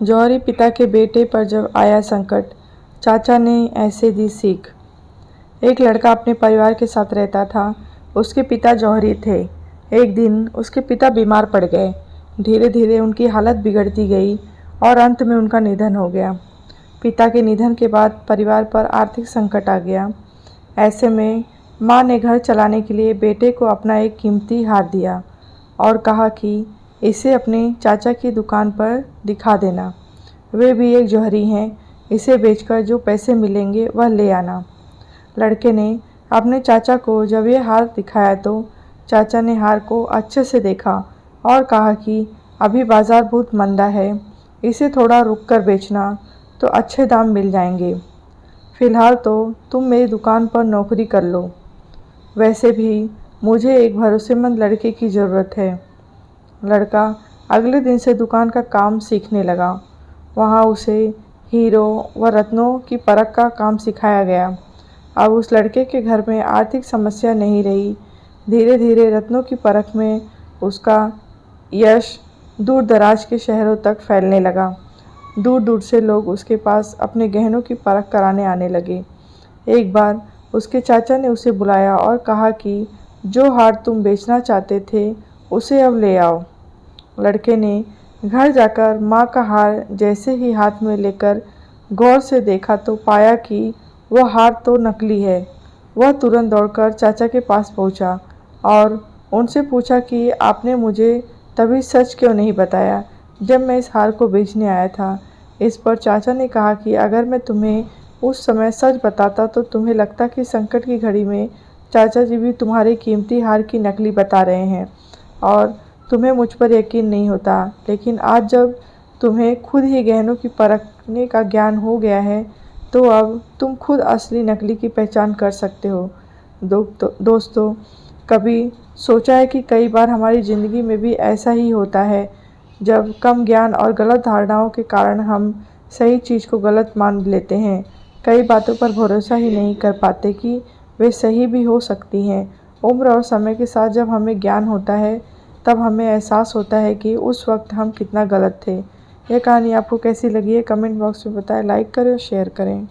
जौहरी पिता के बेटे पर जब आया संकट, चाचा ने ऐसे दी सीख। एक लड़का अपने परिवार के साथ रहता था। उसके पिता जौहरी थे। एक दिन उसके पिता बीमार पड़ गए। धीरे धीरे उनकी हालत बिगड़ती गई और अंत में उनका निधन हो गया। पिता के निधन के बाद परिवार पर आर्थिक संकट आ गया। ऐसे में माँ ने घर चलाने के लिए बेटे को अपना एक कीमती हार दिया और कहा कि इसे अपने चाचा की दुकान पर दिखा देना। वे भी एक जौहरी हैं, इसे बेचकर जो पैसे मिलेंगे वह ले आना। लड़के ने अपने चाचा को जब यह हार दिखाया तो चाचा ने हार को अच्छे से देखा और कहा कि अभी बाज़ार बहुत मंदा है, इसे थोड़ा रुक कर बेचना तो अच्छे दाम मिल जाएंगे। फ़िलहाल तो तुम मेरी दुकान पर नौकरी कर लो। वैसे भी मुझे एक भरोसेमंद लड़के की ज़रूरत है। लड़का अगले दिन से दुकान का काम सीखने लगा। वहाँ उसे हीरो व रत्नों की परख का काम सिखाया गया। अब उस लड़के के घर में आर्थिक समस्या नहीं रही। धीरे धीरे रत्नों की परख में उसका यश दूर दराज के शहरों तक फैलने लगा। दूर दूर से लोग उसके पास अपने गहनों की परख कराने आने लगे। एक बार उसके चाचा ने उसे बुलाया और कहा कि जो हार तुम बेचना चाहते थे उसे अब ले आओ। लड़के ने घर जाकर माँ का हार जैसे ही हाथ में लेकर गौर से देखा तो पाया कि वह हार तो नकली है। वह तुरंत दौड़कर चाचा के पास पहुँचा और उनसे पूछा कि आपने मुझे तभी सच क्यों नहीं बताया जब मैं इस हार को बेचने आया था। इस पर चाचा ने कहा कि अगर मैं तुम्हें उस समय सच बताता तो तुम्हें लगता कि संकट की घड़ी में चाचा जी भी तुम्हारे कीमती हार की नकली बता रहे हैं और तुम्हें मुझ पर यकीन नहीं होता। लेकिन आज जब तुम्हें खुद ही गहनों की परखने का ज्ञान हो गया है तो अब तुम खुद असली नकली की पहचान कर सकते हो। दोस्तों, कभी सोचा है कि कई बार हमारी ज़िंदगी में भी ऐसा ही होता है, जब कम ज्ञान और गलत धारणाओं के कारण हम सही चीज़ को गलत मान लेते हैं। कई बातों पर भरोसा ही नहीं कर पाते कि वे सही भी हो सकती हैं। उम्र और समय के साथ जब हमें ज्ञान होता है तब हमें एहसास होता है कि उस वक्त हम कितना गलत थे। यह कहानी आपको कैसी लगी है कमेंट बॉक्स में बताएं। लाइक करें और शेयर करें।